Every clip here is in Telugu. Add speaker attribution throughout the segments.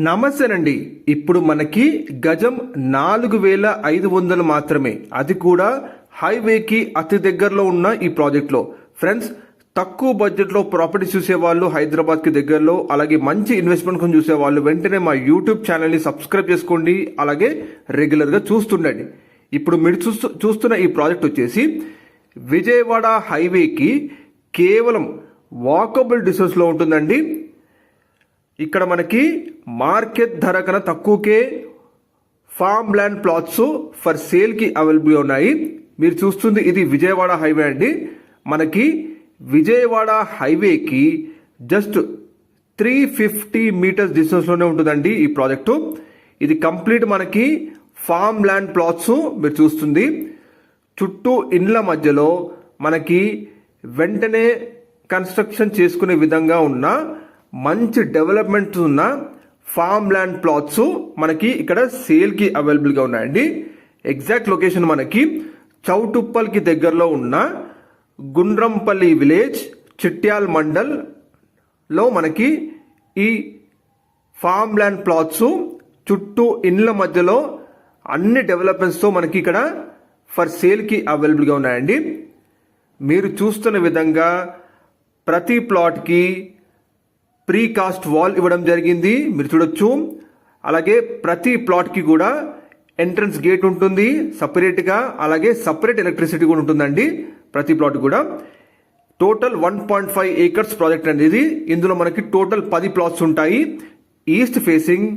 Speaker 1: నమస్తేనండి. ఇప్పుడు మనకి గజం 4500 మాత్రమే, అది కూడా హైవేకి అతి దగ్గరలో ఉన్న ఈ ప్రాజెక్ట్లో. ఫ్రెండ్స్, తక్కువ బడ్జెట్లో ప్రాపర్టీ చూసేవాళ్ళు, హైదరాబాద్కి దగ్గరలో, అలాగే మంచి ఇన్వెస్ట్మెంట్ కోసం చూసేవాళ్ళు వెంటనే మా యూట్యూబ్ ఛానల్ని సబ్స్క్రైబ్ చేసుకోండి, అలాగే రెగ్యులర్గా చూస్తుండండి. ఇప్పుడు మీరు చూస్తున్న ఈ ప్రాజెక్ట్ వచ్చేసి విజయవాడ హైవేకి కేవలం వాకబుల్ డిస్టెన్స్లో ఉంటుందండి. ఇక్కడ మనకి మార్కెట్ ధర కన్నా తక్కువకే ఫార్మ్ ల్యాండ్ ప్లాట్స్ ఫర్ సేల్కి అవైలబుల్గా ఉన్నాయి. మీరు చూస్తుంది ఇది విజయవాడ హైవే అండి. మనకి విజయవాడ హైవేకి జస్ట్ 350 మీటర్స్ డిస్టెన్స్లోనే ఉంటుందండి ఈ ప్రాజెక్టు. ఇది కంప్లీట్ మనకి ఫార్మ్ ల్యాండ్ ప్లాట్స్ మీరు చూస్తుంది. చుట్టూ ఇండ్ల మధ్యలో మనకి వెంటనే కన్స్ట్రక్షన్ చేసుకునే విధంగా ఉన్న మంచి డెవలప్మెంట్ ఉన్న ఫార్మ్ ల్యాండ్ ప్లాట్స్ మనకి ఇక్కడ సేల్కి అవైలబుల్గా ఉన్నాయండి. ఎగ్జాక్ట్ లొకేషన్ మనకి చౌటుప్పల్కి దగ్గరలో ఉన్న గుండ్రంపల్లి విలేజ్, చిట్యాల్ మండల్లో మనకి ఈ ఫార్మ్ ల్యాండ్ ప్లాట్స్ చుట్టూ ఇండ్ల మధ్యలో అన్ని డెవలప్మెంట్స్తో మనకి ఇక్కడ ఫర్ సేల్కి అవైలబుల్గా ఉన్నాయండి. మీరు చూస్తున్న విధంగా ప్రతి ప్లాట్కి ప్రీకాస్ట్ వాల్ ఇవ్వడం జరిగింది, మీరు చూడొచ్చు. అలాగే ప్రతి ప్లాట్కి కూడా ఎంట్రన్స్ గేట్ ఉంటుంది సపరేట్గా, అలాగే సపరేట్ ఎలక్ట్రిసిటీ కూడా ఉంటుందండి ప్రతి ప్లాట్ కూడా. టోటల్ 1.5 ఏకర్స్ ప్రాజెక్ట్ అండి ఇది. ఇందులో మనకి టోటల్ 10 ప్లాట్స్ ఉంటాయి. ఈస్ట్ ఫేసింగ్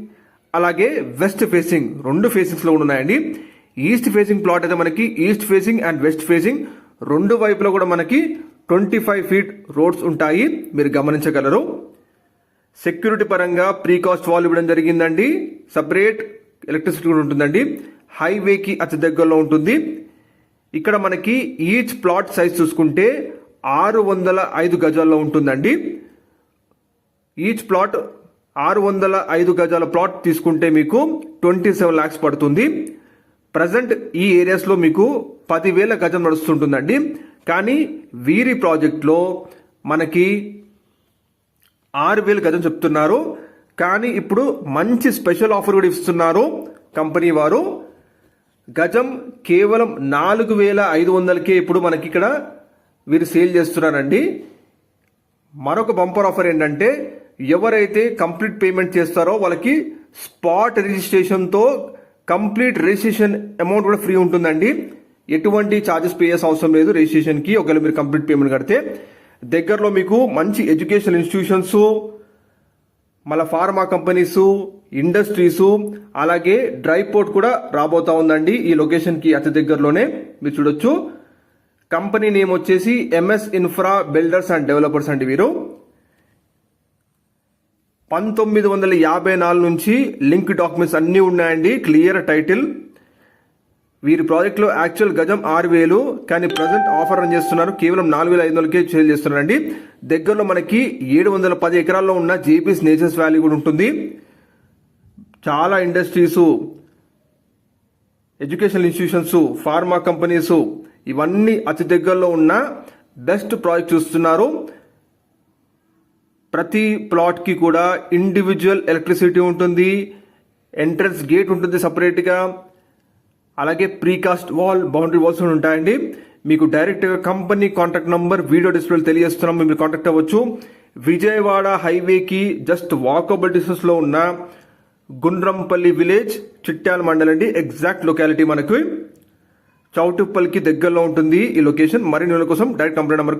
Speaker 1: అలాగే వెస్ట్ ఫేసింగ్, 2 ఫేసింగ్స్లో కూడా ఉన్నాయండి. ఈస్ట్ ఫేసింగ్ ప్లాట్ అయితే మనకి east facing and west facing 2 వైపులో కూడా మనకి 25 ఫీట్ రోడ్స్ ఉంటాయి, మీరు గమనించగలరు. సెక్యూరిటీ పరంగా ప్రీకాస్ట్ వాల్ ఇవ్వడం జరిగిందండి. సపరేట్ ఎలక్ట్రిసిటీ కూడా ఉంటుందండి. హైవేకి అతి దగ్గరలో ఉంటుంది. ఇక్కడ మనకి ఈచ్ ప్లాట్ సైజ్ చూసుకుంటే 605 గజాల్లో ఉంటుందండి. ఈచ్ ప్లాట్ 605 గజాల ప్లాట్ తీసుకుంటే మీకు 27 lakhs పడుతుంది. ప్రజెంట్ ఈ ఏరియాస్లో మీకు 10,000 గజం నడుస్తుంటుందండి. కానీ వీరి ప్రాజెక్ట్లో మనకి 6,000 గజం చెప్తున్నారు. కానీ ఇప్పుడు మంచి స్పెషల్ ఆఫర్ కూడా ఇస్తున్నారు కంపెనీ వారు. గజం కేవలం 4,500కే ఇప్పుడు మనకి ఇక్కడ వీరు సేల్ చేస్తున్నారండి. మరొక బంపర్ ఆఫర్ ఏంటంటే, ఎవరైతే కంప్లీట్ పేమెంట్ చేస్తారో వాళ్ళకి స్పాట్ రిజిస్ట్రేషన్తో కంప్లీట్ రిజిస్ట్రేషన్ అమౌంట్ కూడా ఫ్రీ ఉంటుందండి. ఎటువంటి ఛార్జెస్ పే చేసే అవసరం లేదు రిజిస్ట్రేషన్కి, ఒకవేళ మీరు కంప్లీట్ పేమెంట్ కడితే. దగ్గరలో మీకు మంచి ఎడ్యుకేషన్ ఇన్స్టిట్యూషన్స్, మళ్ళీ ఫార్మా కంపెనీస్, ఇండస్ట్రీస్, అలాగే డ్రై పోర్ట్ కూడా రాబోతా ఉందండి ఈ లొకేషన్కి అతి దగ్గరలోనే. మీరు చూడొచ్చు. కంపెనీ నేమ్ వచ్చేసి MS infra builders and developers అండి. వీరు 1954 నుంచి లింక్ డాక్యుమెంట్స్ అన్నీ ఉన్నాయండి, క్లియర్ టైటిల్. వీరి ప్రాజెక్ట్లో యాక్చువల్ గజం 6,000, కానీ ప్రజెంట్ ఆఫర్ రన్ చేస్తున్నారు కేవలం 4,500కే సేల్ చేస్తున్నారండి. దగ్గరలో మనకి 710 ఎకరాల్లో ఉన్న జేపీస్ నేచర్స్ వ్యాలీ కూడా ఉంటుంది. చాలా industries, educational institutions, pharma companies ఇవన్నీ అతి దగ్గరలో ఉన్న బెస్ట్ ప్రాజెక్ట్ చూస్తున్నారు. ప్రతి ప్లాట్కి కూడా ఇండివిజువల్ ఎలక్ట్రిసిటీ ఉంటుంది, ఎంట్రన్స్ గేట్ ఉంటుంది సపరేట్గా, అలాగే ప్రీకాస్ట్ వాల్, బౌండరీ వాల్స్ ఉంటాయండి. మీకు డైరెక్ట్గా కంపెనీ కాంటాక్ట్ నంబర్ వీడియో డిస్ప్లేలో తెలియజేస్తున్నాం, మీరు కాంటాక్ట్ అవ్వచ్చు. విజయవాడ హైవేకి జస్ట్ వాకబుల్ డిస్టెన్స్లో ఉన్న గుండ్రంపల్లి విలేజ్, చిట్యాల మండల్ అండి. ఎగ్జాక్ట్ లొకాలిటీ మనకు చౌటుప్పల్కి దగ్గరలో ఉంటుంది ఈ లొకేషన్. మరిన్ని కోసం డైరెక్ట్ కంపెనీ నెంబర్